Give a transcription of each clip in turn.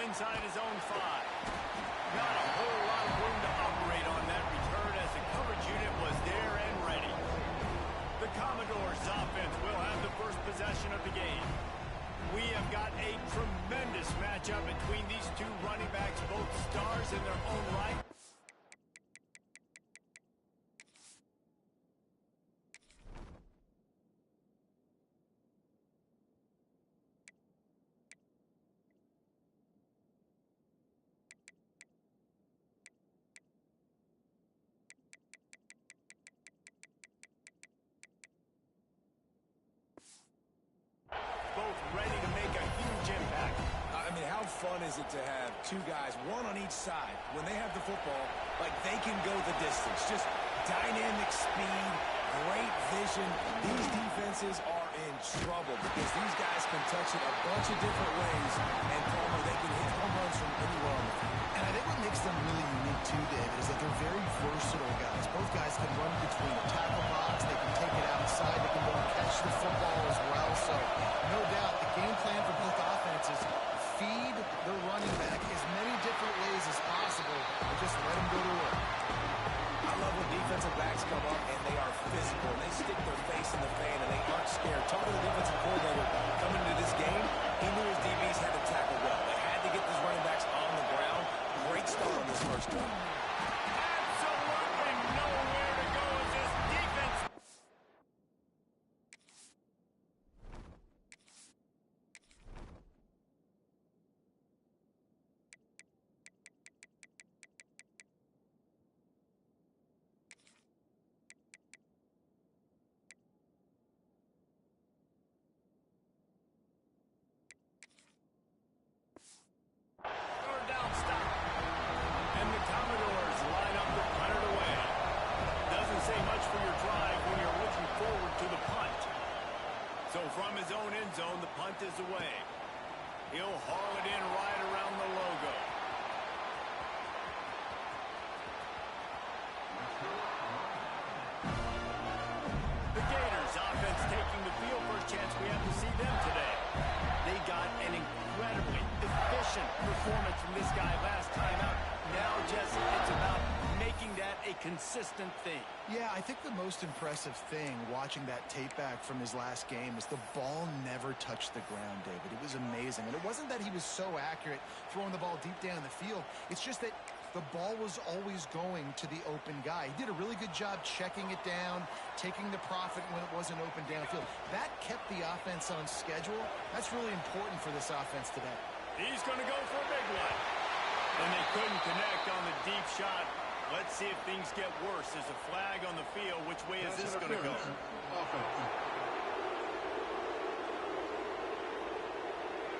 inside his own 5. Not a whole lot of room to operate on that return as the coverage unit was there and ready. The Commodores' offense will have the first possession of the game. We have got a tremendous matchup between these two running backs, both stars in their own right. Both ready to make a huge impact. I mean, how fun is it to have two guys, one on each side, when they have the football, like they can go the distance. Just dynamic speed, great vision. These defenses are in trouble because these guys can touch it a bunch of different ways, and Palmer, they can hit home runs from anywhere on the field. And I think what makes them really unique too, David, is that they're very versatile guys. Both guys can run between the tackle box, they can take it outside, they can go and catch the football as well. So, no doubt, the game plan for both offenses, feed the running back as many different ways as possible and just let him go to work. I love when defensive backs come up and they are physical and they stick their face in the fan and they aren't scared. Talking to the defensive coordinator coming into this game, he knew his DBs had to tackle well. They had to get these running backs on the ground. Great start on this first drive. Absolutely nowhere to go as this defense. Third down stop. And the Commodores line up to punt it away. Doesn't say much for your drive when you're looking forward to the punt. So from his own end zone, the punt is away. He'll haul it in right around the logo. The Gators offense taking the field. First chance we have to see them today. They got an incredibly efficient performance from this guy last time out. Now, Jesse, it's about making that a consistent thing. Yeah, I think the most impressive thing watching that tape back from his last game is the ball never touched the ground, David. It was amazing. And it wasn't that he was so accurate throwing the ball deep down the field. It's just that the ball was always going to the open guy. He did a really good job checking it down, taking the profit when it wasn't open downfield. That kept the offense on schedule. That's really important for this offense today. He's going to go for a big one. And they couldn't connect on the deep shot. Let's see if things get worse. There's a flag on the field. Which way is this going to go?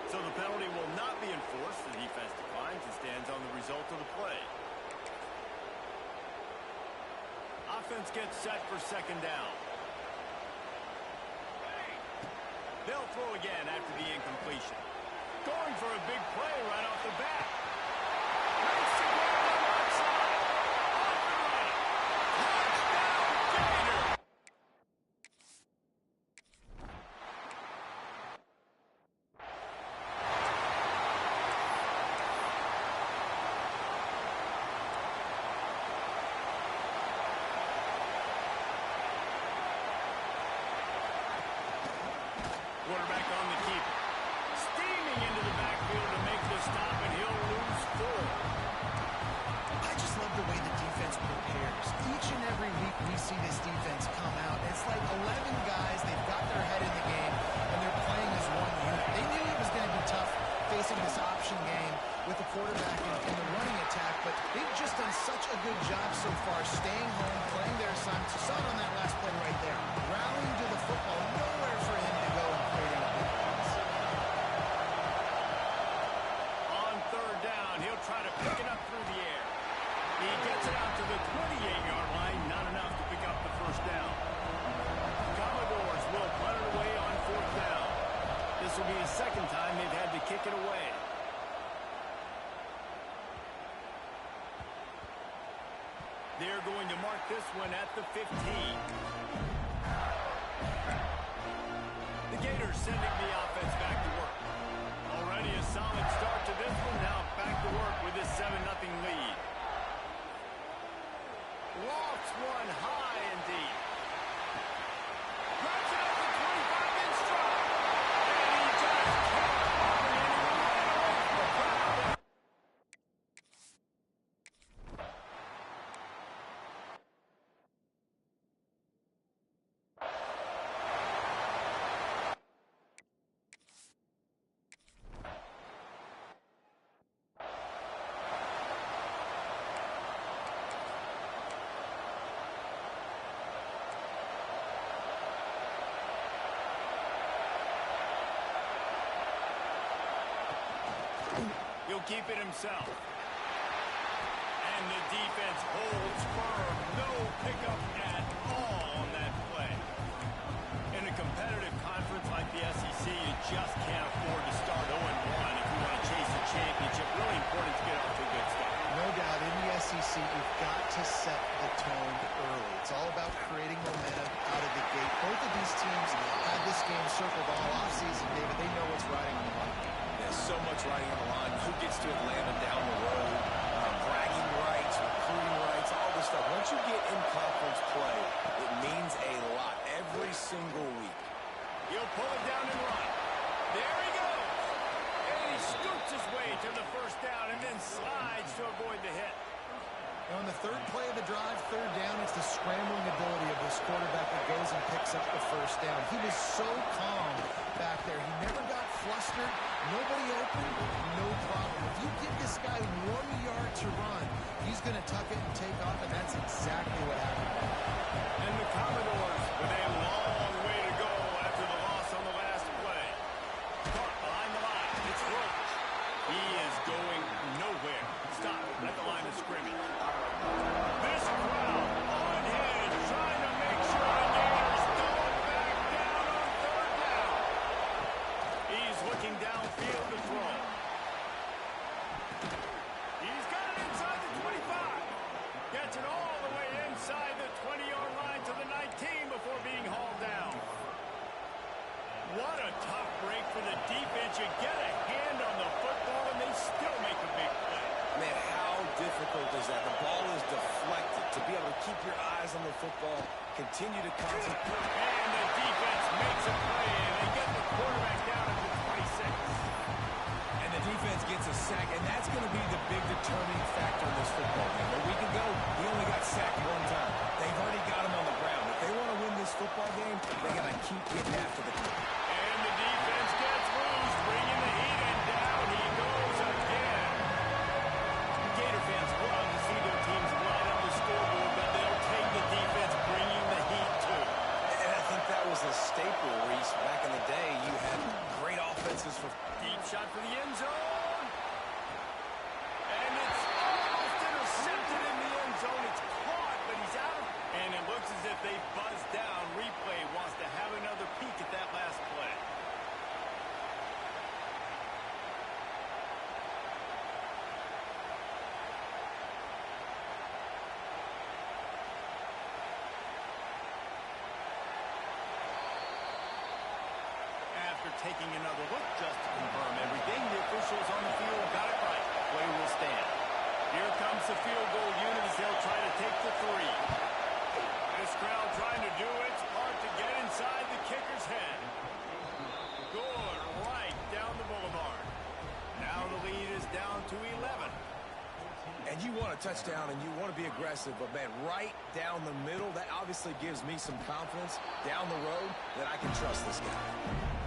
So the penalty will not be enforced. The defense declines and stands on the result of the play. Offense gets set for second down. They'll throw again after the incompletion. Going for a big play right off the bat. Makes the grab on the outside. Off and running. Touchdown, Gators! Quarterback on the keeper. Steaming into the backfield to make the stop, and he'll lose 4. I just love the way the defense prepares. Each and every week we see this defense come out. It's like 11 guys, they've got their head in the game, and they're playing as one unit. They knew it was going to be tough facing this option game with the quarterback in the running attack, but they've just done such a good job so far, staying home, playing their assignments. You saw it on that last play right there. Rallying to the football, nowhere for him to go and creating a big pass. On third down, he'll try to pick it up through the air. He gets it out to the 28-yard line, not enough to pick up the first down. Commodores will punt it away on fourth down. This will be the second time they've had to kick it away. They're going to mark this one at the 15. The Gators sending the offense back to work. Already a solid start to this one. Now to work with this 7-0 lead. Lofts one high and deep. Drives it up the 25-inch stride. And he just can't find anyone right away from the crowd. He'll keep it himself. And the defense holds firm. No pickup at all on that play. In a competitive conference like the SEC, you just can't afford to start 0-1 if you want to chase a championship. Really important to get off to a good start. No doubt, in the SEC, you've got to set the tone early. It's all about creating momentum out of the gate. Both of these teams had this game circled all offseason, David. They know what's riding on the line. There's so much riding on the line. Who gets to Atlanta down the road? Bragging rights, recruiting rights, all this stuff. Once you get in conference play, it means a lot every single week. He'll pull it down and run. There he goes. And he scoots his way to the first down and then slides to avoid the hit. On the third play of the drive, third down, it's the scrambling ability of this quarterback that goes and picks up the first down. He was so calm back there. He never got flustered. Nobody open, no problem. If you give this guy 1 yard to run, he's going to tuck it and take off, and that's exactly what happened. And the Commodores with a long way to go after the loss on the last play. Caught behind the line. It's Roach. He is going nowhere. Stop at the line of scrimmage. This crowd on edge, trying to make sure the Gators don't back down on third down. He's looking downfield to throw. He's got it inside the 25. Gets it all the way inside the 20-yard line to the 19 before being hauled down. What a tough break for the defense. You get a hand on the football and they still make a big play. Man, how difficult is that? The ball is deflected. To be able to keep your eyes on the football, continue to concentrate. And the defense makes a play, and they get the quarterback down at the 26. And the defense gets a sack, and that's going to be the big determining factor in this football game. A week ago, he only got sacked one time. They've already got him on the ground. If they want to win this football game, they got to keep getting after the quarterback. And the defense gets loose, bringing the heat, and down he goes again. Gator fans love to see their teams light up the scoreboard, but they'll take the defense bringing the heat too. And I think that was a staple, Reese. Back in the day, you had great offenses for... Deep shot for the end zone. And it's almost intercepted in the end zone. It's caught, but he's out. And it looks as if they buzzed down. Replay wants to have another peek at that last play. After taking another look just to confirm everything, the officials on the field got it right. Play will stand. Here comes the field goal unit as they'll try to take the three. This crowd trying to do its part to get inside the kicker's head. Good right down the boulevard. Now the lead is down to 11. And you want a touchdown and you want to be aggressive, but man, right down the middle, that obviously gives me some confidence down the road that I can trust this guy.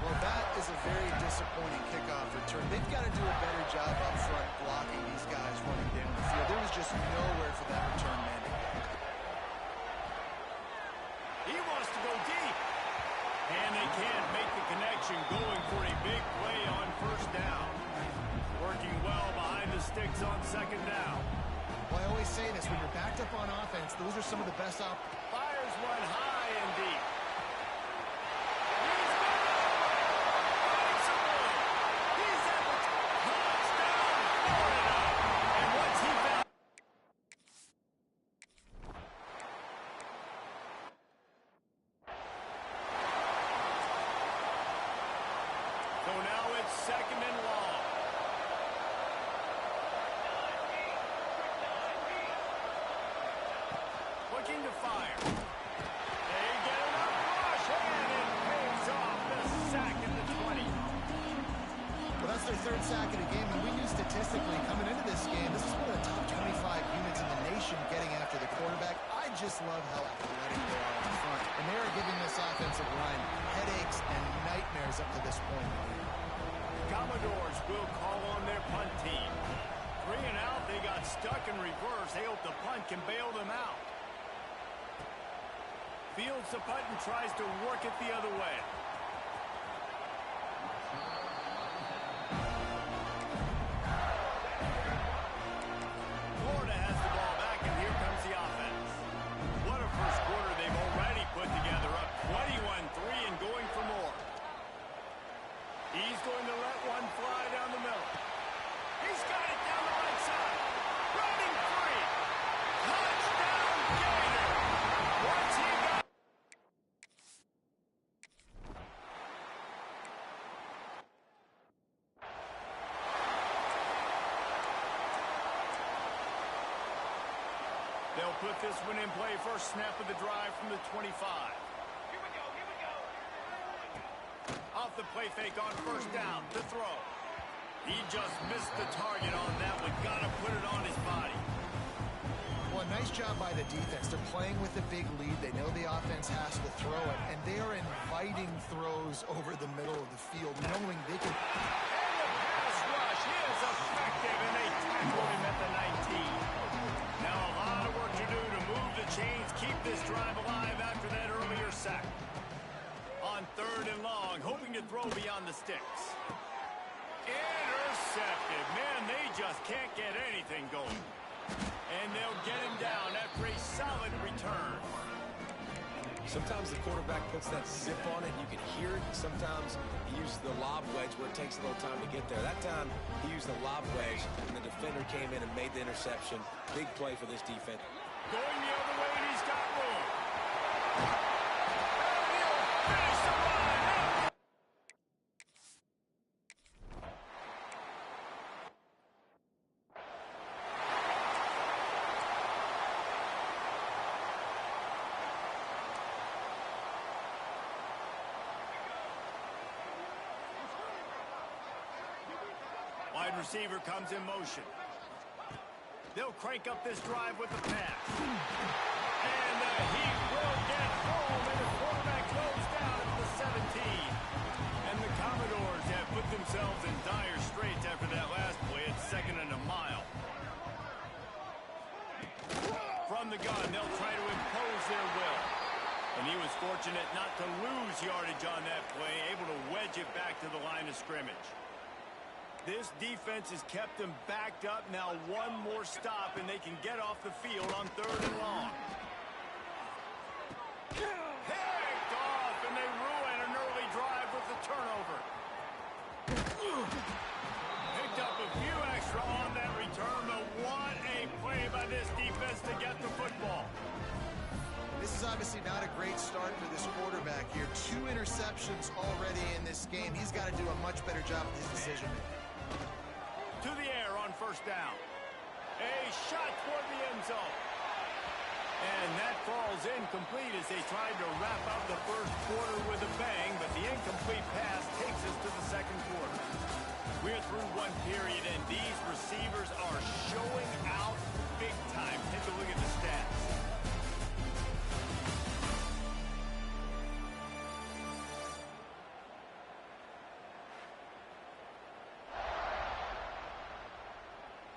Well, that is a very disappointing kickoff return. They've got to do a better job up front blocking these guys running down the field. There was just nowhere for that return man to go. He wants to go deep. And they can't make the connection, going for a big play on first down. Working well behind the sticks on second down. Well, I always say this, when you're backed up on offense, those are some of the best Fires one high and deep. He's at the touchdown, Florida. And once he found... So now it's second and long. looking to fire. They get enough rush, and it pays off. The sack at the 20. Well, that's their third sack of the game, and we knew statistically coming into this game, this is one of the top 25 units in the nation getting after the quarterback. I just love how athletic they are up front, and they are giving this offensive line headaches and nightmares up to this point. Commodores will call on their punt team. 3 and out, they got stuck in reverse. They hope the punt can bail them out. Fields the punt and tries to work it the other way. Florida has the ball back, and here comes the offense. What a first quarter they've already put together, up 21-3 and going for more. He's going to let one fly down the middle. He's got it down the right side. Running free. Touchdown, Gator. What's he got? They'll put this one in play. First snap of the drive from the 25. Off the play fake on first down. To throw. He just missed the target on that one. Got to put it on his body. Well, nice job by the defense. They're playing with a big lead. They know the offense has to throw it, and they are inviting throws over the middle of the field, knowing they can. And the pass rush is effective, and they tackle him at the 19. Now a lot of work to do to move the chains, keep this drive alive after that earlier sack. On 3rd and long, hoping to throw beyond the sticks. Intercepted. Man, they just can't get anything going. And they'll get him down after a solid return. Sometimes the quarterback puts that zip on it, and you can hear it. Sometimes he uses the lob wedge where it takes a little time to get there. That time, he used the lob wedge, and the defender came in and made the interception. Big play for this defense. Going the other way, and he's got room. And he'll finish the run. Wide receiver comes in motion. They'll crank up this drive with the pass. And he will get home, and the quarterback goes down at the 17. And the Commodores have put themselves in dire straits after that last play. It's 2nd and a mile. From the gun, they'll try to impose their will. And he was fortunate not to lose yardage on that play, able to wedge it back to the line of scrimmage. This defense has kept them backed up. Now one more stop, and they can get off the field on 3rd and long. Picked off, and they ruin an early drive with the turnover. Picked up a few extra on that return, but what a play by this defense to get the football. This is obviously not a great start for this quarterback here. 2 interceptions already in this game. He's got to do a much better job with his decision-making. To the air on first down. A shot toward the end zone. And that falls incomplete as they tried to wrap up the first quarter with a bang, but the incomplete pass takes us to the 2nd quarter. We're through one period, and these receivers are showing out big time. Take a look at the stats.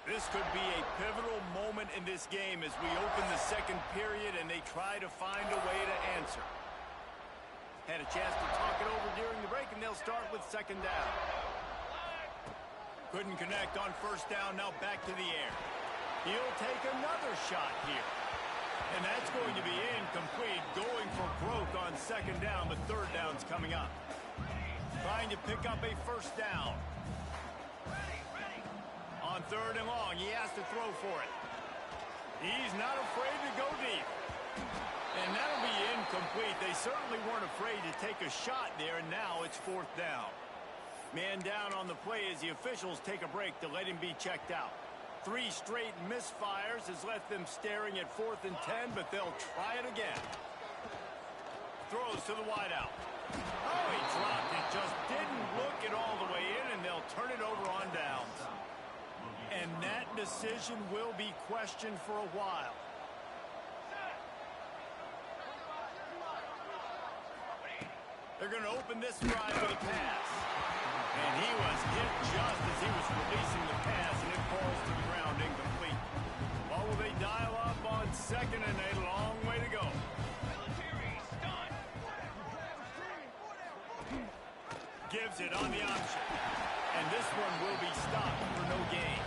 This could be a pivotal moment in this game as we open the 2nd period and they try to find a way to answer. Had a chance to talk it over during the break, and they'll start with 2nd down. Couldn't connect on first down, now back to the air. He'll take another shot here. And that's going to be incomplete, going for broke on 2nd down, but 3rd down's coming up. Trying to pick up a first down. On 3rd and long, he has to throw for it. He's not afraid to go deep. And that'll be incomplete. They certainly weren't afraid to take a shot there, and now it's 4th down. Man down on the play as the officials take a break to let him be checked out. 3 straight misfires has left them staring at 4th and 10, but they'll try it again. Throws to the wideout. Oh, he dropped it. Just didn't look it all the way in, and they'll turn it over on downs. And that decision will be questioned for a while. They're going to open this drive with a pass. And he was hit just as he was releasing the pass, and it falls to the ground incomplete. What will they dial up on 2nd and a long way to go? Gives it on the option. And this one will be stopped for no gain.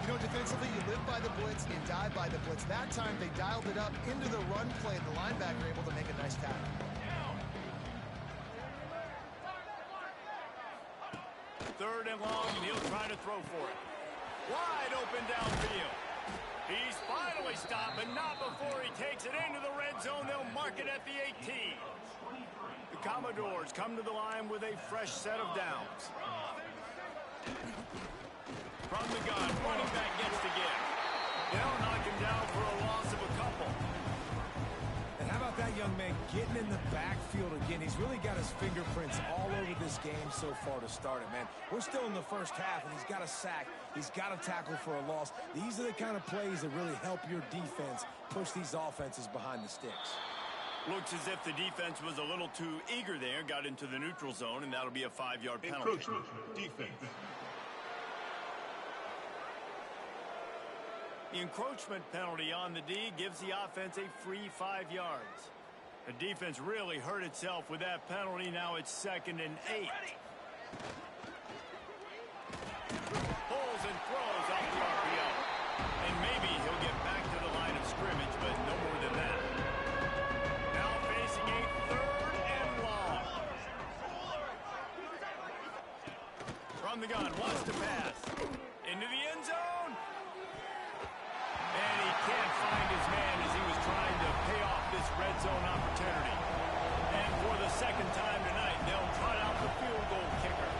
You know, defensively, you live by the blitz, you die by the blitz. That time, they dialed it up into the run play, and the linebacker able to make a nice tackle. 3rd and long, and he'll try to throw for it. Wide open downfield. He's finally stopped, but not before he takes it into the red zone. They'll mark it at the 18. The Commodores come to the line with a fresh set of downs. From the gun, running back gets the give. They'll knock him down for a loss of a couple. And how about that young man getting in the backfield again? He's really got his fingerprints all over this game so far to start it, man. We're still in the first half, and he's got a sack. He's got a tackle for a loss. These are the kind of plays that really help your defense push these offenses behind the sticks. Looks as if the defense was a little too eager there, got into the neutral zone, and that'll be a 5-yard penalty. Encroachment, defense. The encroachment penalty on the D gives the offense a free 5 yards. The defense really hurt itself with that penalty. Now it's 2nd and 8. Pulls and throws off the RPO. And maybe he'll get back to the line of scrimmage, but no more than that. Now facing a 3rd and long. From the gun, wants to pass. Into the end zone. And he can't find his man as he was trying to pay off this red zone opportunity. And for the 2nd time tonight, they'll trot out the field goal kicker.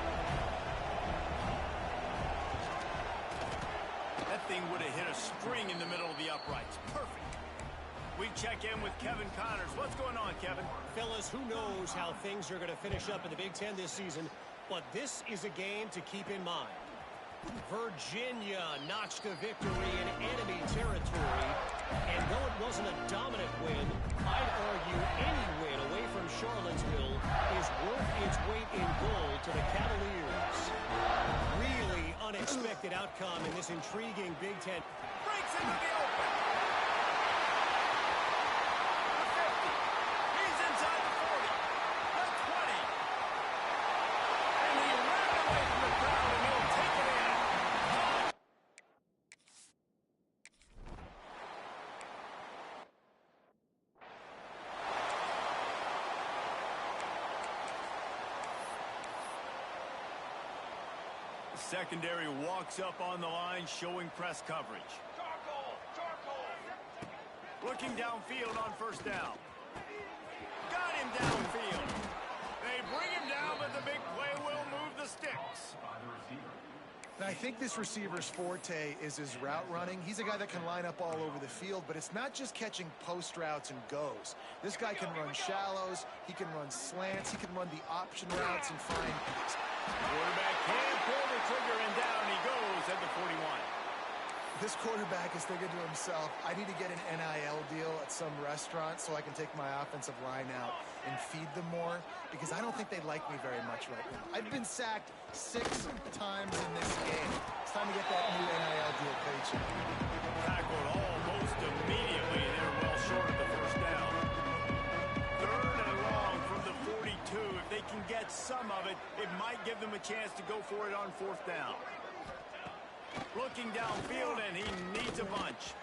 That thing would have hit a string in the middle of the uprights. Perfect. We check in with Kevin Connors. What's going on, Kevin? Fellas, who knows how things are going to finish up in the Big Ten this season, but this is a game to keep in mind. Virginia notched a victory in enemy territory, and though it wasn't a dominant win, I'd argue any win away from Charlottesville is worth its weight in gold to the Cavaliers. Really unexpected outcome in this intriguing Big Ten. Breaks into the open. The 50. He's inside the 40. The 20. And he ran away from the crowd, and he'll take it in. Secondary walks up on the line, showing press coverage. Looking downfield on 1st down. Got him downfield. They bring him down, but the big play will move the sticks. And I think this receiver's forte is his route running. He's a guy that can line up all over the field, but it's not just catching post routes and goes. This guy can run shallows, he can run slants, he can run the option routes and find... Quarterback can't pull the trigger, and down he goes at the 41. This quarterback is thinking to himself, I need to get an NIL deal at some restaurant so I can take my offensive line out and feed them more, because I don't think they like me very much right now. I've been sacked 6 times in this game. It's time to get that new NIL deal paycheck. Tackled almost immediately. They're well short of the 1st down. 3rd and long from the 42. If they can get some of it, it might give them a chance to go for it on 4th down. Looking downfield, and he needs a bunch.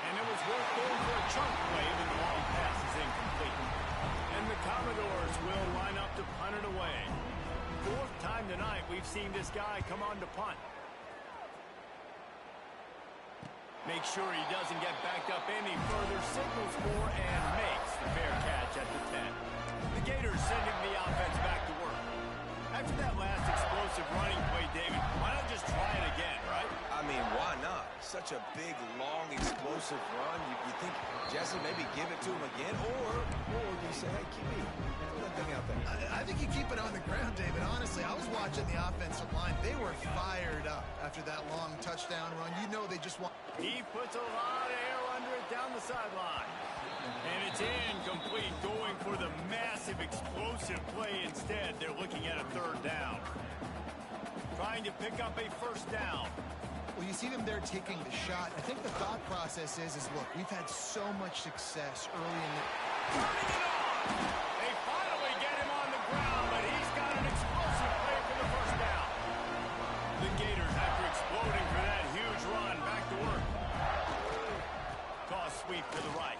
And it was worth going for a chunk play, but the long pass is incomplete. And the Commodores will line up to punt it away. 4th time tonight we've seen this guy come on to punt. Make sure he doesn't get backed up any further, signals for, and makes the fair catch at the 10. The Gators sending the offense back to work. After that last explosive running play, David, why not such a big, long, explosive run. You think, Jesse, maybe give it to him again? Or do you say, hey, QB, throw that thing out there? I think you keep it on the ground, David. Honestly, I was watching the offensive line. They were fired up after that long touchdown run. You know they just want... He puts a lot of air under it down the sideline. And it's incomplete, going for the massive, explosive play instead. They're looking at a third down. Trying to pick up a first down. Well, you see them there taking the shot. I think the thought process is look, we've had so much success early in the... Turning it on! They finally get him on the ground, but he's got an explosive play for the first down. The Gators, after exploding for that huge run, back to work. Toss sweep to the right.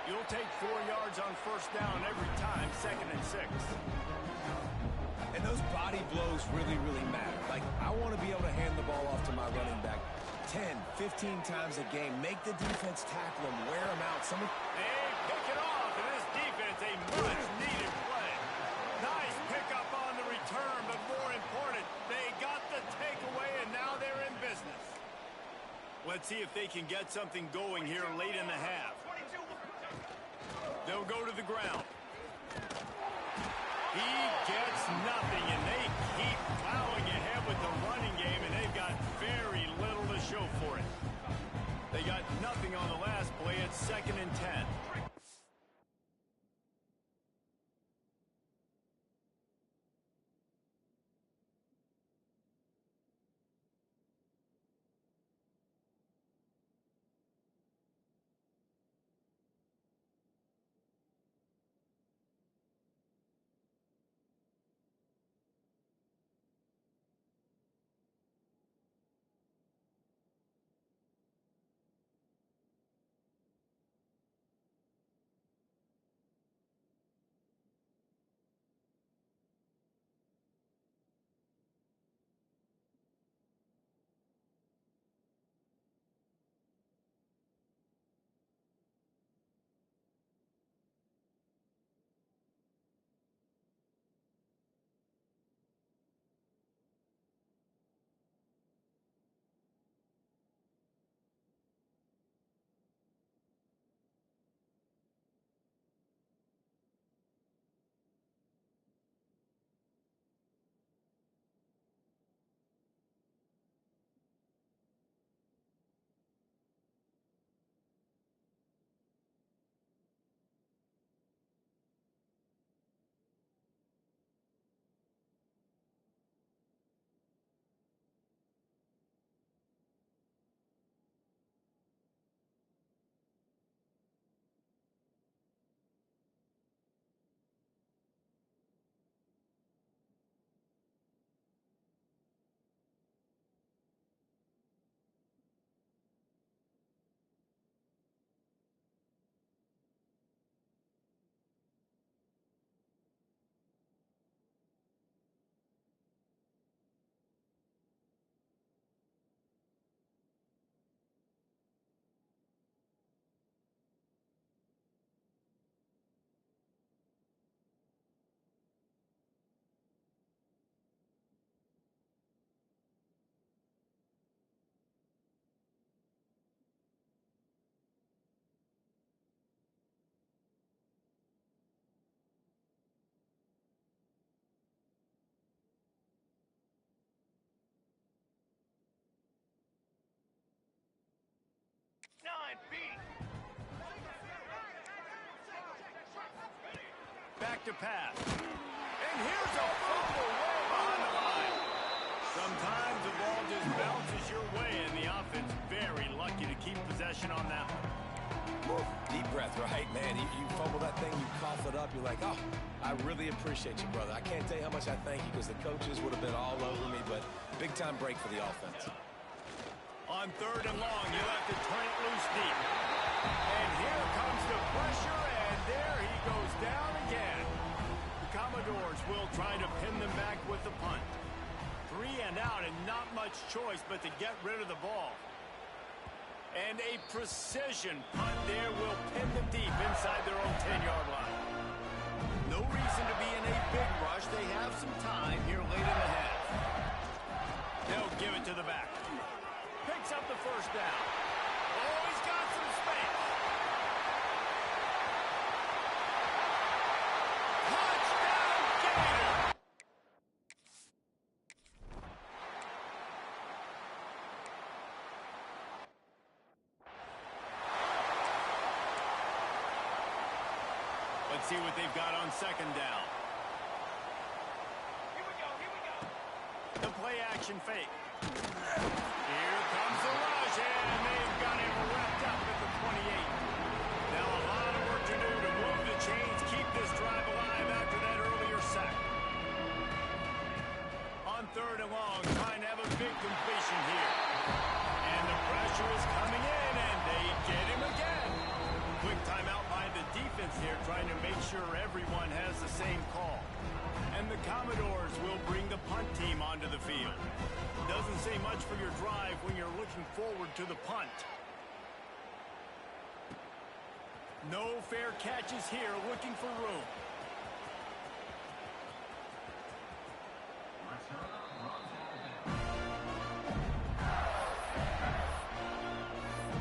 You'll take 4 yards on first down every time, 2nd and 6. And those body blows really, really matter. Like, I want to be able to hand the ball off to my running back 10, 15 times a game. Make the defense tackle him, wear him out. They pick it off, and this defense, a much-needed play. Nice pickup on the return, but more important, they got the takeaway, and now they're in business. Let's see if they can get something going here late in the half. They'll go to the ground. He gets nothing, and they keep plowing ahead with the running game, and they've got very little to show for it. They got nothing on the last play. It's 2nd and 10. Back to pass. And here's a fumble way behind the line. Sometimes the ball just bounces your way, and the offense very lucky to keep possession on that one. Woo. Deep breath, right, man? You fumble that thing, you cough it up, you're like, oh, I really appreciate you, brother. I can't tell you how much I thank you because the coaches would have been all over me, but big-time break for the offense. On 3rd and long, you'll have to turn it loose deep. And here comes the pressure, and there he goes down again. The Commodores will try to pin them back with the punt. 3 and out, and not much choice but to get rid of the ball. And a precision punt there will pin them deep inside their own 10-yard line. No reason to be in a big rush. They have some time here late in the half. They'll give it to the back. picks up the first down. Oh, he's got some space. Touchdown, Gator! Let's see what they've got on second down. Here we go. The play action fake. Here comes the rush, and they've got him wrapped up at the 28. Now a lot of work to do to move the chains, keep this drive alive after that earlier sack. On third and long, trying to have a big completion here. And the pressure is coming in, and they get him again. Quick timeout by the defense here, trying to make sure everyone has the same call. And the Commodores will bring the punt team onto the field. Doesn't say much for your drive when you're looking forward to the punt. No fair catches here, looking for room.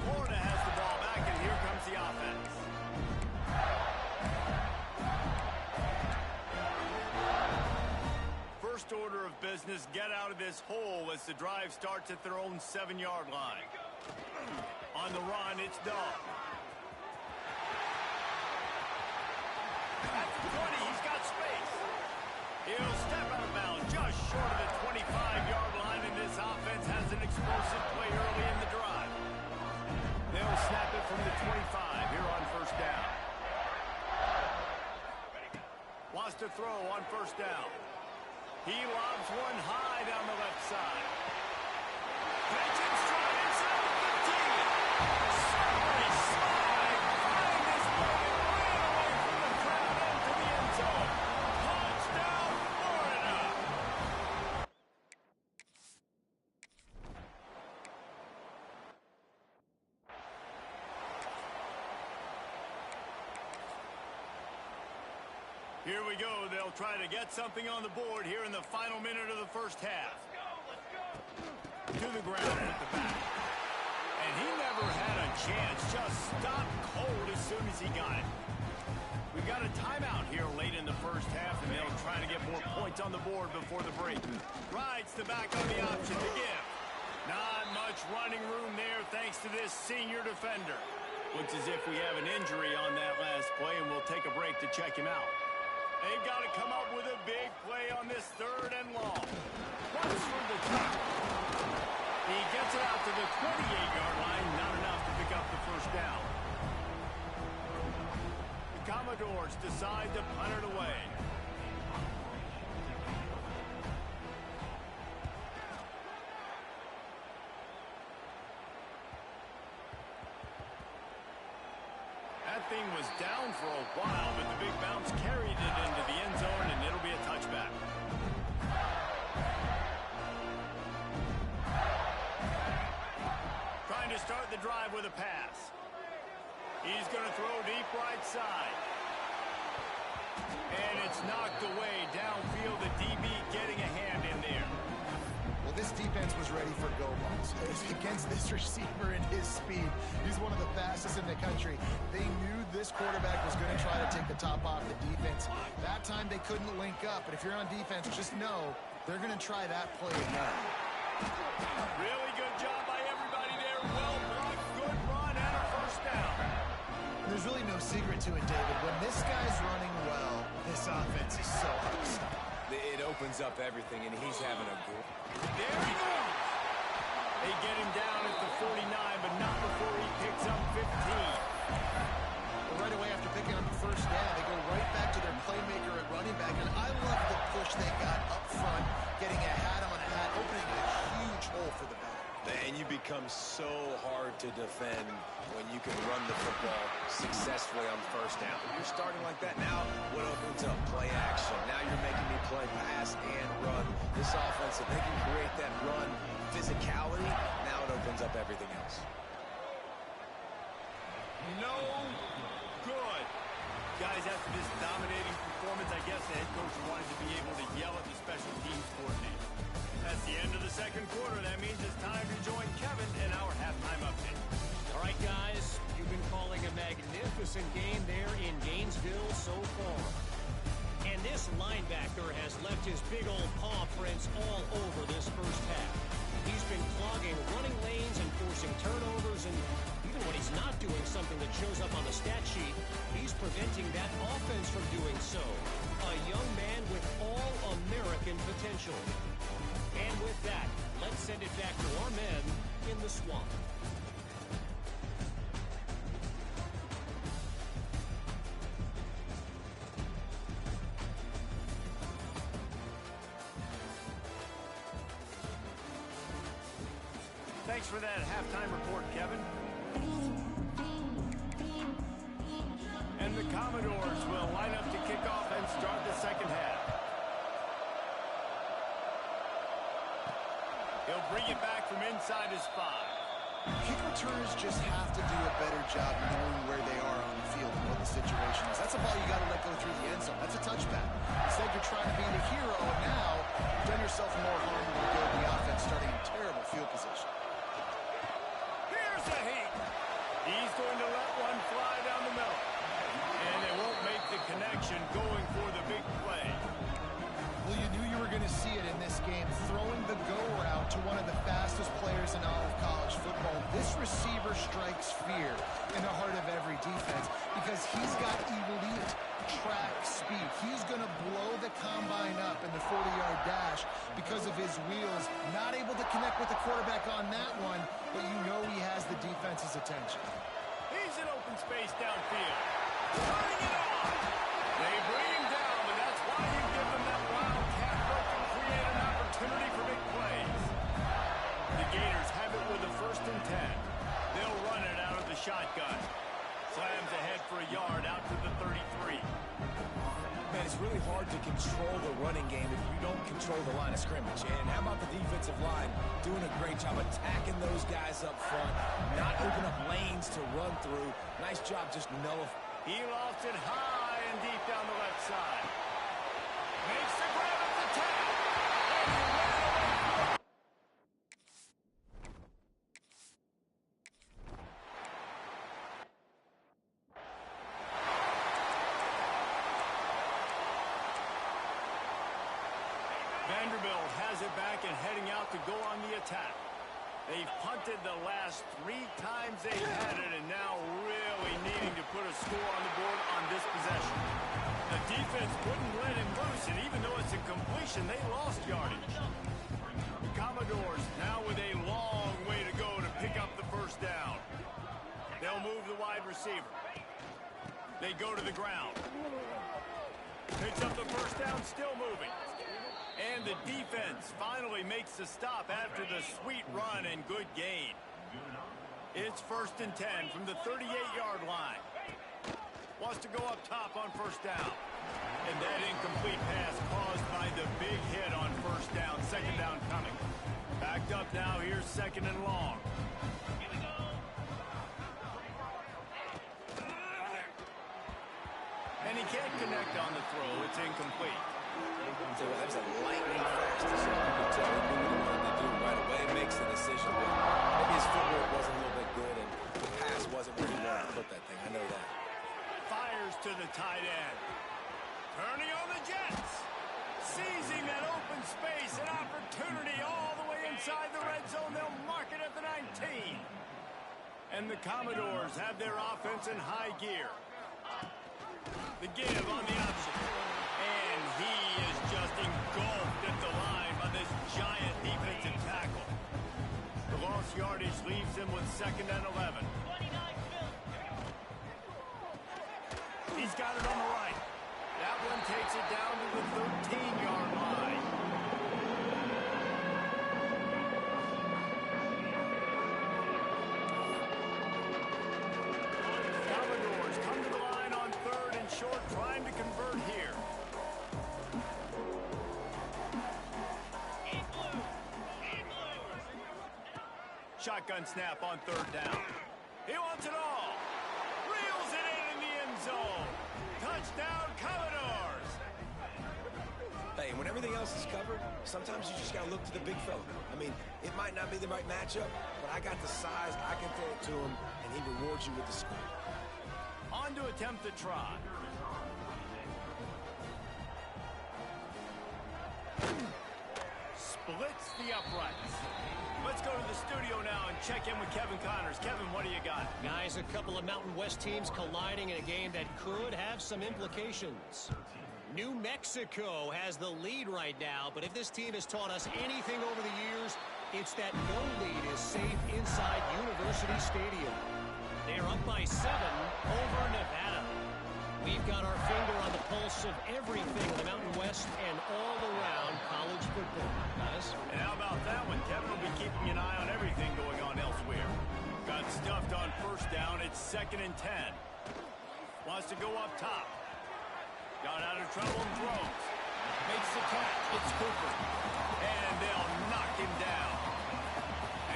Florida has the ball back, and here comes the offense. First order of business, get out of this hole as the drive starts at their own 7-yard line. On the run, it's Dog. At the 20, he's got space. He'll step out of bounds just short of the 25-yard line, and this offense has an explosive play early in the drive. They'll snap it from the 25 here on first down. Wants to throw on first down. He lobs one high down the left side. Catching stride inside the 15. Somebody slide. Find this play and ran away from the crowd into the end zone. Touchdown, Florida. Here we go. They'll try to get something on the board here in the final minute of the first half. Let's go. To the ground with the back. And he never had a chance. Just stopped cold as soon as he got it. We've got a timeout here late in the first half, and they'll try to get more points on the board before the break. Rides the back on the option to give. Not much running room there thanks to this senior defender. Looks as if we have an injury on that last play, and we'll take a break to check him out. They've got to come up with a big play on this third and long. Once from the top. He gets it out to the 28-yard line. Not enough to pick up the first down. The Commodores decide to punt it away. That thing was down for a while, but the big bounce carried it into the end zone, and it'll be a touchback. Trying to start the drive with a pass. He's going to throw deep right side. And it's knocked away downfield. The DB getting a hand in there. Well, this defense was ready for go balls. Against this receiver and his speed, he's one of the fastest in the country. They knew this quarterback was going to try to take the top off the defense. That time they couldn't link up, but if you're on defense, just know they're going to try that play again. Really good job by everybody there. Well blocked, good run, and a first down. There's really no secret to it, David. When this guy's running well, this offense is so hard to stop. It opens up everything, and he's having a good... There he goes. They get him down at the 49, but not before he picks up 15. Well, right away after picking up the first down, they go right back to their playmaker at running back. And I love the push they got up front, getting a hat on a hat, opening a huge hole for the back. And you become so hard to defend when you can run the football successfully on first down. You're starting like that now, what opens up? Play action. Now you're making me play pass and run. This offense, if they can create that run physicality, now it opens up everything else. No good. Guys, after this dominating performance, I guess the head coach wanted to be able to yell at the special teams coordinator. That's the end of the second quarter. That means it's time to join Kevin in our halftime update. All right, guys, you've been calling a magnificent game there in Gainesville so far. And this linebacker has left his big old paw prints all over this first half. He's been clogging running lanes and forcing turnovers, and even when he's not doing something that shows up on the stat sheet, he's preventing that offense from doing so. A young man with all-American potential. And with that, let's send it back to our men in the swamp. Thanks for that halftime report, Kevin. And the Commodores will line up to kick off and start the second half. He'll bring it back from inside his 5. Kick returners just have to do a better job knowing where they are on the field and what the situation is. That's a ball you got to let go through the end zone. That's a touchback. Instead, you're trying to be the hero, and now you've done yourself more harm than good. The offense starting in terrible field position. Here's the heat. He's going to let one fly down the middle. And they won't make the connection going for the big play. Well, you knew you were going to see it in this game, throwing the go route to one of the fastest players in all of college football. This receiver strikes fear in the heart of every defense because he's got elite track speed. He's going to blow the combine up in the 40-yard dash because of his wheels. Not able to connect with the quarterback on that one, but you know he has the defense's attention. He's in open space downfield. Turning it on. They bring him down, and that's why you give them that wildcat look and create an opportunity for big plays. The Gators have it with a 1st and 10. They'll run it out of the shotgun. Slams ahead for a yard out to the 33. Man, it's really hard to control the running game if you don't control the line of scrimmage. And how about the defensive line doing a great job attacking those guys up front, not open up lanes to run through. Nice job just nullifying. He lost it high and deep down the left side. Makes the grab at the tap. And he ran away. Vanderbilt has it back and heading out to go on the attack. They've punted the last 3 times they've had it, and now really needing to put a score on the board on this possession. The defense wouldn't let him loose, and even though it's a completion, they lost yardage. The Commodores now with a long way to go to pick up the first down. They'll move the wide receiver. They go to the ground. Picks up the first down, still moving. And the defense finally makes the stop after the sweet run and good gain. It's 1st and 10 from the 38-yard line. Wants to go up top on first down. And that incomplete pass caused by the big hit on first down. Second down coming. Backed up now. Here's 2nd and long. And he can't connect on the throw. It's incomplete. So that's a lightning fast decision. You can tell he knew what he wanted to do right away. Makes the decision, but maybe his footwork wasn't a little bit good, and the pass wasn't where he wanted to put that thing. I know that. Fires to the tight end. Turning on the Jets. Seizing that open space, an opportunity all the way inside the red zone. They'll mark it at the 19. And the Commodores have their offense in high gear. The give on the option. And he is just engulfed at the line by this giant defensive tackle. The lost yardage leaves him with 2nd and 11. He's got it on the right. That one takes it down to the 13-yard line. Commodores come to the line on 3rd and short, trying to convert here. Shotgun snap on 3rd down. He wants it all. Reels it in the end zone. Touchdown, Commodores. And when everything else is covered, sometimes you just got to look to the big fella. I mean, it might not be the right matchup, but I got the size, I can throw it to him, and he rewards you with the score. On to attempt the try. Splits the uprights. Let's go to the studio now and check in with Kevin Connors. Kevin, what do you got? Guys, a couple of Mountain West teams colliding in a game that could have some implications. New Mexico has the lead right now, but if this team has taught us anything over the years, it's that no lead is safe inside University Stadium. They're up by 7 over Nevada. We've got our finger on the pulse of everything in the Mountain West and all around college football, guys. And how about that one? Kevin will be keeping an eye on everything going on elsewhere. Got stuffed on first down. It's 2nd and 10. Wants to go up top. Got out of trouble and throws. Makes the catch. It's Cooper. And they'll knock him down.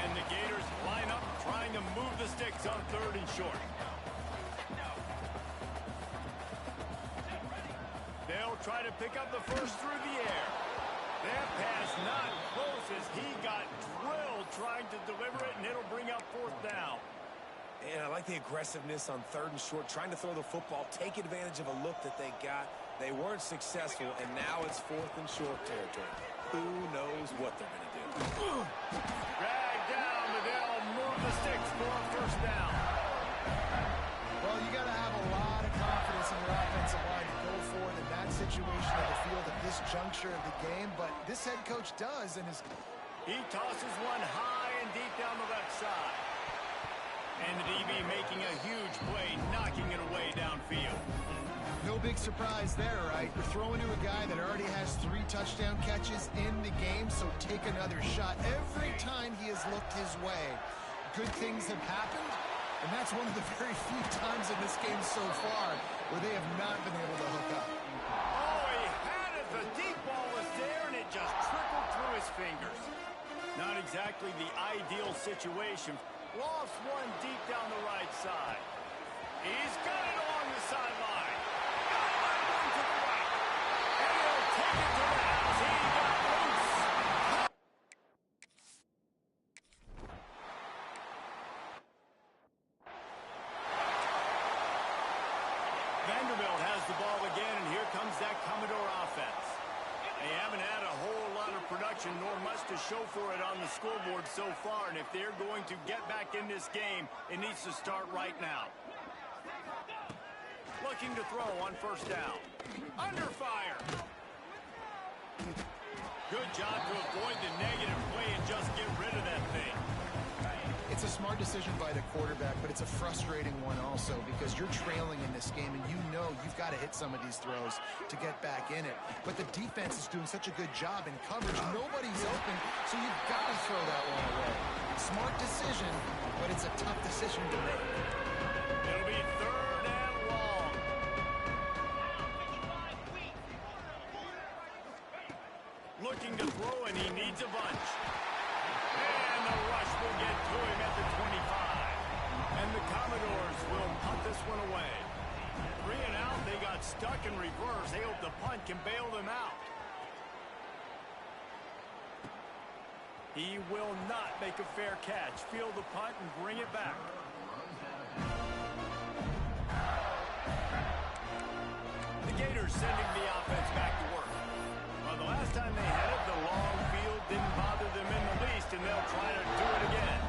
And the Gators line up trying to move the sticks on 3rd and short. They'll try to pick up the first through the air. That pass not close as he got drilled trying to deliver it, and it'll bring up 4th down. And I like the aggressiveness on 3rd and short, trying to throw the football, take advantage of a look that they got. They weren't successful, and now it's 4th and short territory. Who knows what they're going to do? Dragged down, but they'll move the sticks for a 1st down. Well, you got to have a lot of confidence in your offensive line to go forward in that situation of the field at this juncture of the game, but this head coach does, and he tosses one high and deep down the left side. And the DB making a huge play, knocking it away downfield. no big surprise there, right? You're throwing to a guy that already has 3 touchdown catches in the game, so take another shot every time he has looked his way. Good things have happened, and that's one of the very few times in this game so far where they have not been able to hook up. Oh, he had it. The deep ball was there, and it just trickled through his fingers. Not exactly the ideal situation. Lost one deep down the right side. He's got it along the sideline. Got one to the right. And he'll take it to the house. He got loose. Vanderbilt has the ball again, and here comes that Commodore offense. They haven't had a whole lot of production, nor much to show for it on the scoreboard so far, and if they're going to get back in this game, it needs to start right now. Looking to throw on first down. Under fire. Good job to avoid the negative play and just get rid of that thing. It's a smart decision by the quarterback, but it's a frustrating one also because you're trailing in this game and you know you've got to hit some of these throws to get back in it. But the defense is doing such a good job in coverage. Nobody's open, so you've got to throw that one away. Smart decision, but it's a tough decision to make. It'll be third and long. Looking to throw, and he needs a bunch. And the rush will get to him at the 25. And the Commodores will punt this one away. 3 and out, they got stuck in reverse. They hope the punt can bail them out. He will not make a fair catch. Field the punt and bring it back. The Gators sending the offense back to work. Well, the last time they had it, the long field didn't bother them in the least, and they'll try to do it again.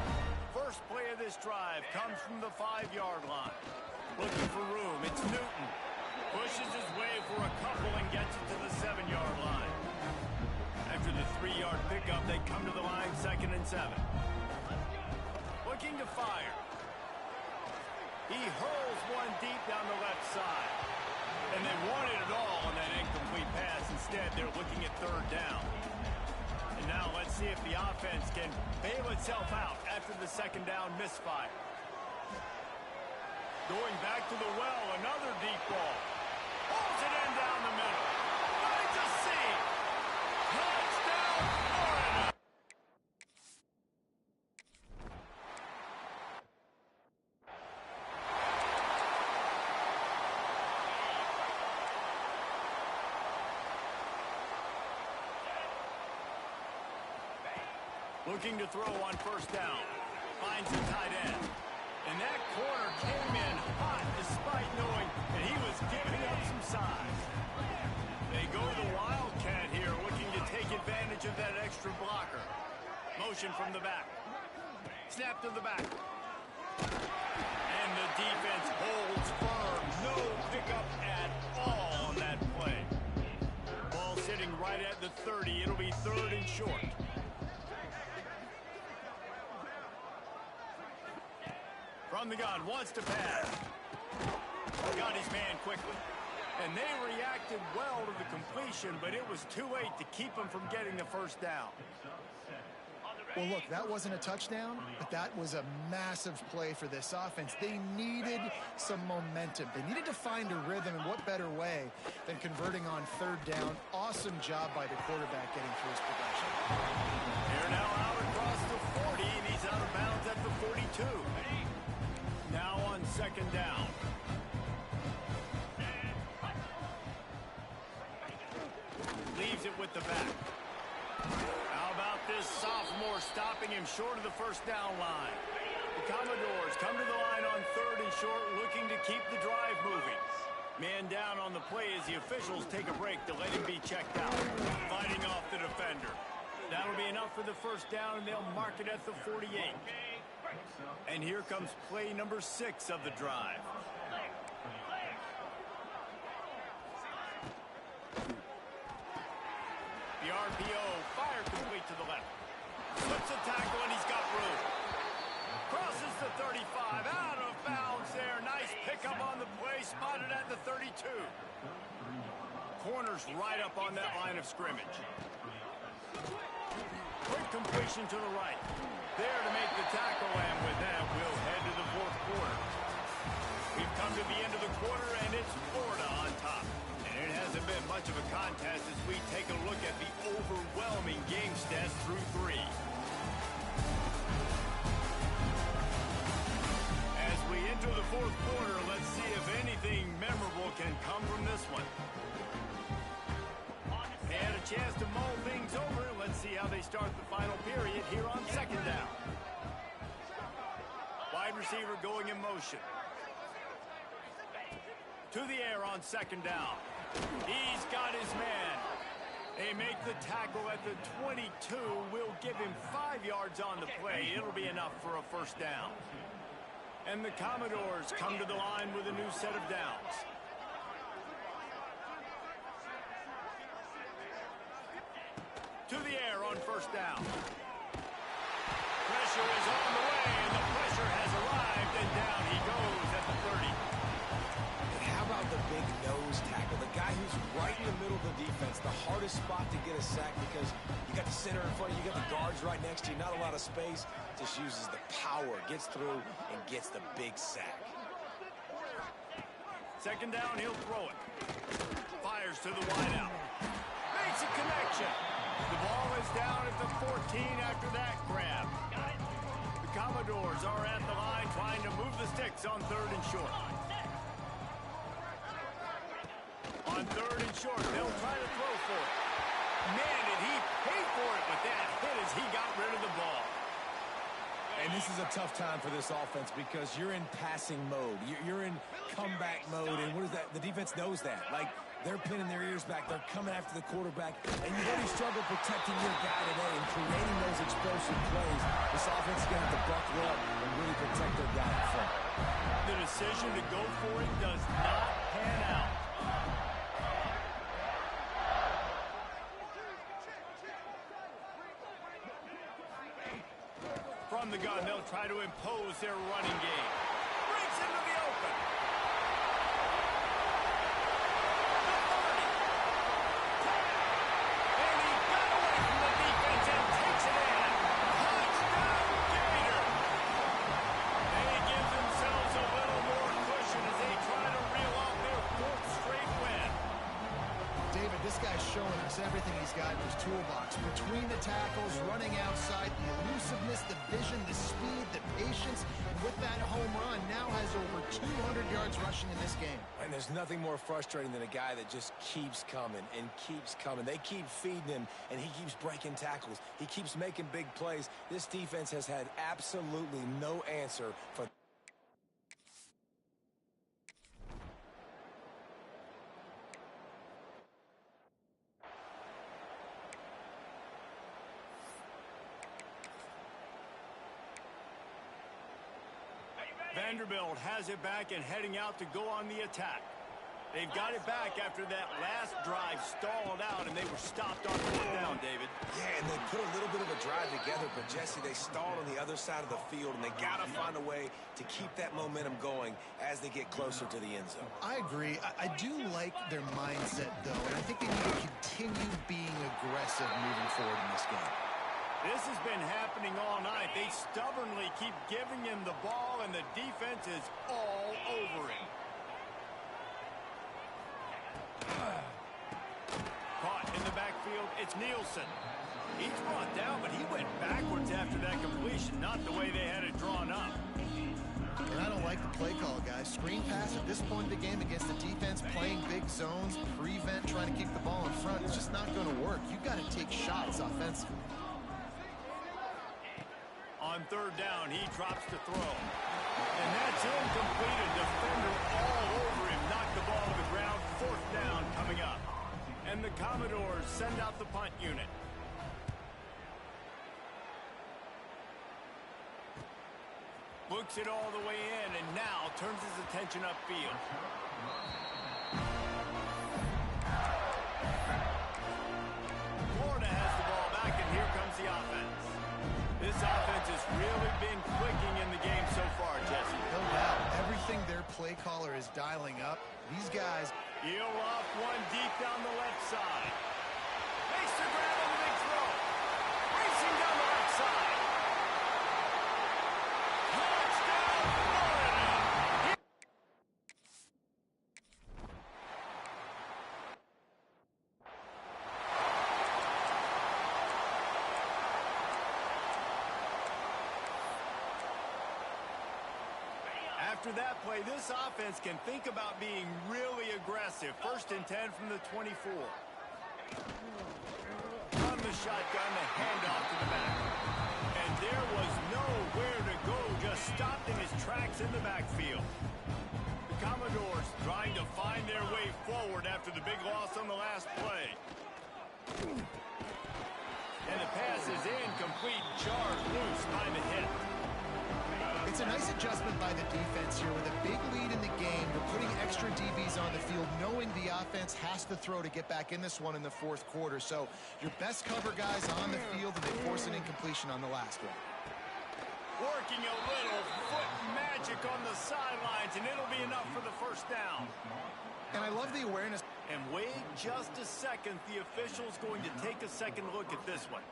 First play of this drive comes from the 5-yard line. Looking for room. It's Newton. Pushes his way for a couple and gets it to the 7-yard line. After the 3-yard pickup, they come to the line 2nd and 7. Looking to fire. He hurls one deep down the left side. And they wanted it all on that incomplete pass. Instead, they're looking at 3rd down. And now let's see if the offense can bail itself out after the 2nd down misfire. Going back to the well, another deep ball. Pulls it in down the middle. Finds a seam. Touchdown, Florida! Looking to throw on first down. Finds the tight end. And that corner came in hot despite knowing that he was giving up some size. They go to the Wildcat here, looking to take advantage of that extra blocker. Motion from the back. Snap to the back. And the defense holds firm. No pickup at all on that play. Ball sitting right at the 30. It'll be 3rd and short. From the gun, wants to pass. Got his man quickly. And they reacted well to the completion, but it was too late to keep him from getting the first down. Well, look, that wasn't a touchdown, but that was a massive play for this offense. They needed some momentum. They needed to find a rhythm, and what better way than converting on 3rd down. Awesome job by the quarterback getting through his progression. They're now out across the 40, and he's out of bounds at the 42. Now on 2nd down. Leaves it with the back. How about this sophomore stopping him short of the first down line? The Commodores come to the line on 3rd and short, looking to keep the drive moving. Man down on the play as the officials take a break to let him be checked out. Fighting off the defender. That'll be enough for the first down, and they'll mark it at the 48. And here comes play number 6 of the drive. The RPO, fire complete to the left. Slips a tackle, and he's got room. Crosses the 35, out of bounds there. Nice pickup on the play, spotted at the 32. Corners right up on that line of scrimmage. Quick completion to the right. There to make the tackle, and with that, we'll head to the 4th quarter. We've come to the end of the quarter, and it's Florida on top. And it hasn't been much of a contest as we take a look at the overwhelming game stats through 3. As we enter the 4th quarter, let's see if anything memorable can come from this one. They had a chance to mull things over. Let's see how they start the final period here on 2nd down. Wide receiver going in motion. To the air on 2nd down. He's got his man. They make the tackle at the 22. Will give him 5 yards on the play. It'll be enough for a first down. And the Commodores come to the line with a new set of downs. To the air on first down. Pressure is on the way, and the pressure has arrived, and down he goes at the 30. And how about the big nose tackle? The guy who's right in the middle of the defense, the hardest spot to get a sack because you got the center in front of you, you got the guards right next to you, not a lot of space. Just uses the power, gets through, and gets the big sack. 2nd down, he'll throw it. Fires to the wideout. Makes a connection. The ball is down at the 14 after that grab. The Commodores are at the line trying to move the sticks on 3rd and short. On 3rd and short, they'll try to throw for it. Man, did he pay for it with that hit as he got rid of the ball. And this is a tough time for this offense because you're in passing mode. You're in comeback mode, and what is that? The defense knows that. Like, they're pinning their ears back. They're coming after the quarterback, and you've already struggled protecting your guy today and creating those explosive plays. This offense is going to have to buckle up and really protect their guy in front. The decision to go for it does not pan out. From the gun, they'll try to impose their running game. Breaks into the open. And he got away from the defense and takes it in. Touchdown, Gator. They give themselves a little more cushion as they try to reel off their 4th straight win. David, this this guy's showing us everything he's got in his toolbox. Between the tackles, running outside, the elusiveness, the vision, the speed, the patience. And with that home run, now has over 200 yards rushing in this game. And there's nothing more frustrating than a guy that just keeps coming and keeps coming. They keep feeding him, and he keeps breaking tackles. He keeps making big plays. This defense has had absolutely no answer for... Vanderbilt has it back and heading out to go on the attack. They've got it back after that last drive stalled out, and they were stopped on fourth down, David. Yeah, and they put a little bit of a drive together, but, Jesse, they stalled on the other side of the field, and they got to find a way to keep that momentum going as they get closer to the end zone. I agree. I do like their mindset, though, and I think they need to continue being aggressive moving forward in this game. This has been happening all night. They stubbornly keep giving him the ball, and the defense is all over him. Caught in the backfield, it's Nielsen. He's brought down, but he went backwards after that completion, not the way they had it drawn up. And I don't like the play call, guys. Screen pass at this point in the game against the defense, playing big zones, prevent, trying to keep the ball in front. It's just not going to work. You've got to take shots offensively. On third down, he drops to throw. And that's incomplete. A defender all over him. Knocked the ball to the ground. Fourth down coming up. And the Commodores send out the punt unit. Looks it all the way in and now turns his attention upfield. Florida has the ball back, and here comes the offense. This offense has really been clicking in the game so far, Jesse. No doubt. Everything their play caller is dialing up, these guys... He'll off one deep down the left side. Makes the grab on the big throw. Racing down the left side. Touchdown, Florida! After that play, this offense can think about being really aggressive. 1st and 10 from the 24. From the shotgun, the handoff to the back. And there was nowhere to go, just stopped in his tracks in the backfield. The Commodores trying to find their way forward after the big loss on the last play. And the pass is incomplete, jarred loose by the hit. It's a nice adjustment by the defense here. With a big lead in the game, you're putting extra DBs on the field, knowing the offense has to throw to get back in this one in the fourth quarter. So your best cover guys on the field, and they force an incompletion on the last one. Working a little foot magic on the sidelines, and it'll be enough for the first down. And I love the awareness. And wait just a second. The official's going to take a second look at this one.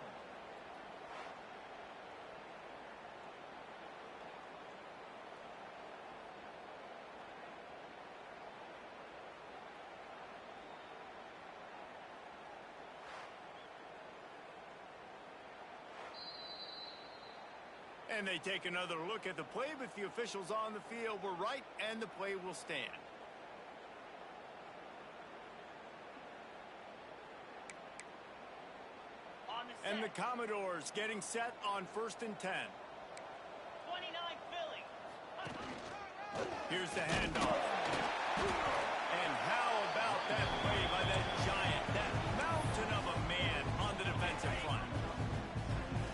And they take another look at the play, but the officials on the field were right, and the play will stand. And the Commodores getting set on 1st and 10. 29 Philly. Here's the handoff. And how about that play by that giant, that mountain of a man on the defensive front?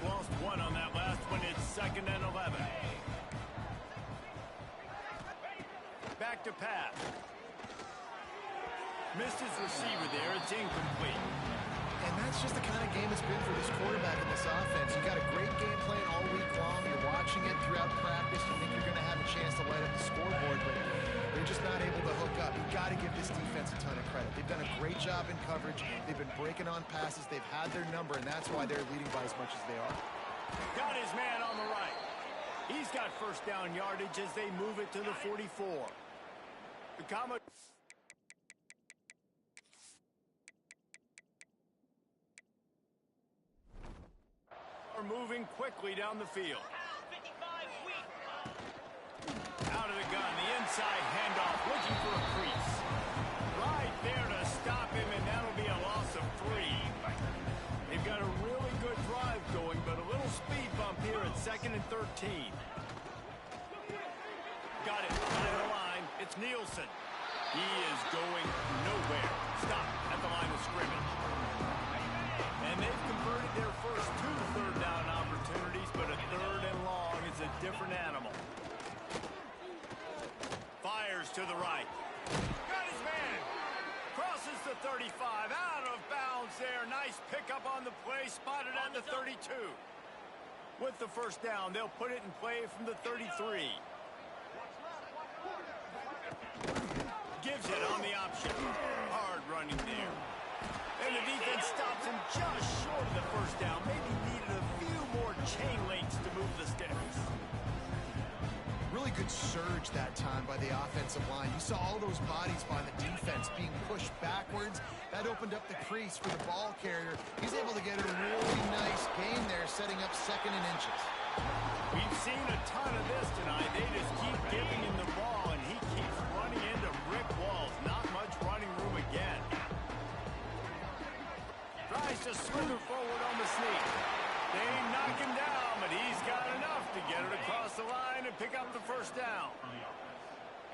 Lost one on that last one. It's 2nd and 11. Back to pass. Missed his receiver there. It's incomplete. And that's just the kind of game it's been for this quarterback in this offense. You got a great game plan all week long. You're watching it throughout practice. You think you're going to have a chance to light up the scoreboard, but they're just not able to hook up. You've got to give this defense a ton of credit. They've done a great job in coverage. They've been breaking on passes. They've had their number, and that's why they're leading by as much as they are. Got his man on the right. He's got first down yardage as they move it to the 44. The Commodores. are moving quickly down the field. 55 weak. Out of the gun, the inside handoff, looking for a crease. Right there to stop him, and that'll be a loss of 3. They've got a really good drive going, but a little speed bump here at 2nd and 13. Got it behind the line. It's Nielsen. He is going nowhere. Stop at the line of scrimmage. And they've converted their first 2 third down opportunities, but a 3rd and long is a different animal. Fires to the right. Got his man. Crosses the 35. Out of bounds there. Nice pickup on the play. Spotted at the 32. With the first down, they'll put it in play from the 33. Gives it on the option. Hard running there. And the defense stops him just short of the first down. Maybe needed a few more chain links to move the sticks. Really good surge that time by the offensive line. You saw all those bodies by the defense being pushed backwards. That opened up the crease for the ball carrier. He's able to get a really nice gain there, setting up 2nd and inches. We've seen a ton of this tonight. They just keep giving him the ball, and he keeps running into brick walls. Not much running room again. Tries to slither forward on the sneak. They knock him down, but he's got enough to get it across the line and pick up the first down.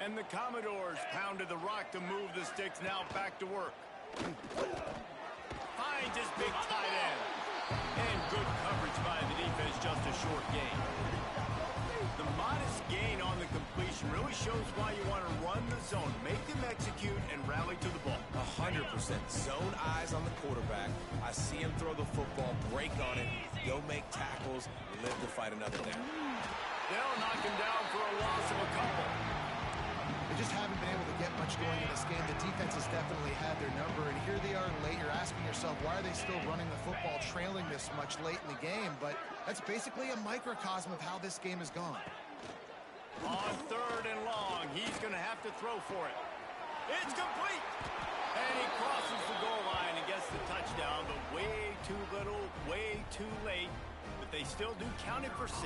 And the Commodores pounded the rock to move the sticks, now back to work. Finds his big tight end. And good coverage by the defense, just a short gain. The modest gain on the completion really shows why you want to run the zone, make them execute, and rally to the ball. 100%. Zone eyes on the quarterback. I see him throw the football, break on it, go make tackles, live to fight another down. They'll knock him down for a loss of a couple. They just haven't been able to get much going in this game. The defense has definitely had their number, and here they are late. You're asking yourself, why are they still running the football, trailing this much late in the game? But that's basically a microcosm of how this game has gone. On 3rd and long, he's going to have to throw for it. It's complete! And he crosses the goal line and gets the touchdown, but way too little, way too late. But they still do count it for 6.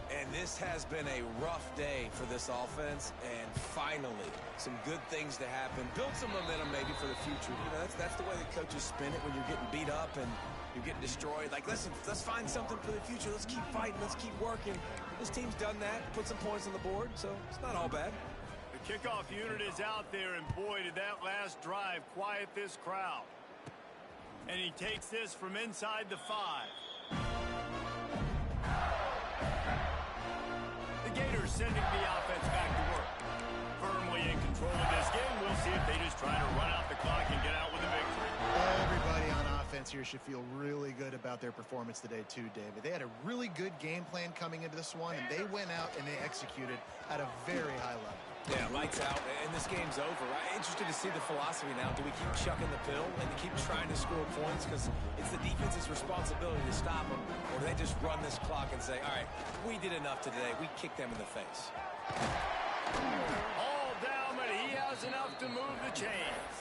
And this has been a rough day for this offense, and finally, some good things to happen. Build some momentum maybe for the future. You know, that's the way the coaches spin it when you're getting beat up and you're getting destroyed. Like, listen, let's find something for the future. Let's keep fighting. Let's keep working. This team's done that, put some points on the board, so it's not all bad. The kickoff unit is out there, and boy, did that last drive quiet this crowd. And he takes this from inside the 5. The Gators sending the offense back to work. Firmly in control of this game. We'll see if they just try to run out the clock and get out with a victory. Everybody on offense here should feel really good about their performance today too, David. They had a really good game plan coming into this one, and they went out and they executed at a very high level. Yeah, lights out, and this game's over. I'm interested to see the philosophy now. Do we keep chucking the pill and keep trying to score points because it's the defense's responsibility to stop them, or do they just run this clock and say, all right, we did enough today. We kicked them in the face. All down, but he has enough to move the chains.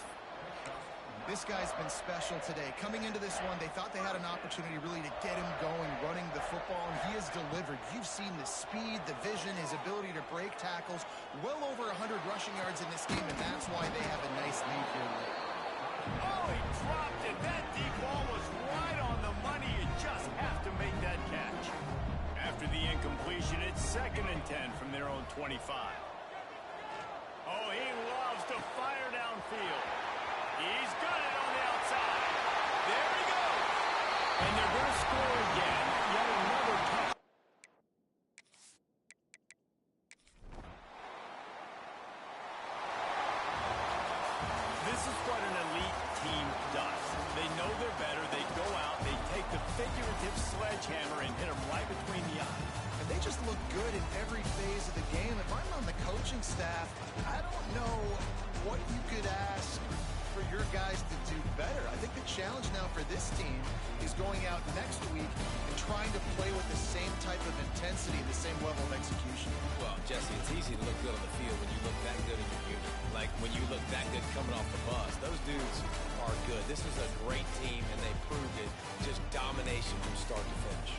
This guy's been special today. Coming into this one, they thought they had an opportunity really to get him going, running the football, and he has delivered. You've seen the speed, the vision, his ability to break tackles. Well over 100 rushing yards in this game, and that's why they have a nice lead here. Oh, he dropped it. That deep ball was right on the money. You just have to make that catch. After the incompletion, it's 2nd and 10 from their own 25. Oh, he loves to fire downfield. He's got it on the outside. There he goes. And they're going to score again. Yet another touch. This is what an elite team does. They know they're better. They go out. They take the figurative sledgehammer and hit them right between the eyes. And they just look good in every phase of the game. If I'm on the coaching staff, I don't know what you could ask for your guys to do better. I think the challenge now for this team is going out next week and trying to play with the same type of intensity, the same level of execution? Well, Jesse, it's easy to look good on the field when you look that good in your unit. Like when you look that good coming off the bus. Those dudes are good. This is a great team, and they proved it. Just domination from start to finish.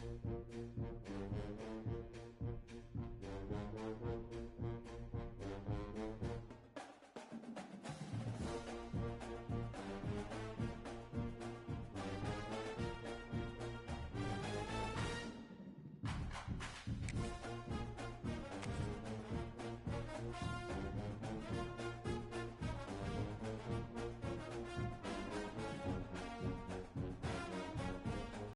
it.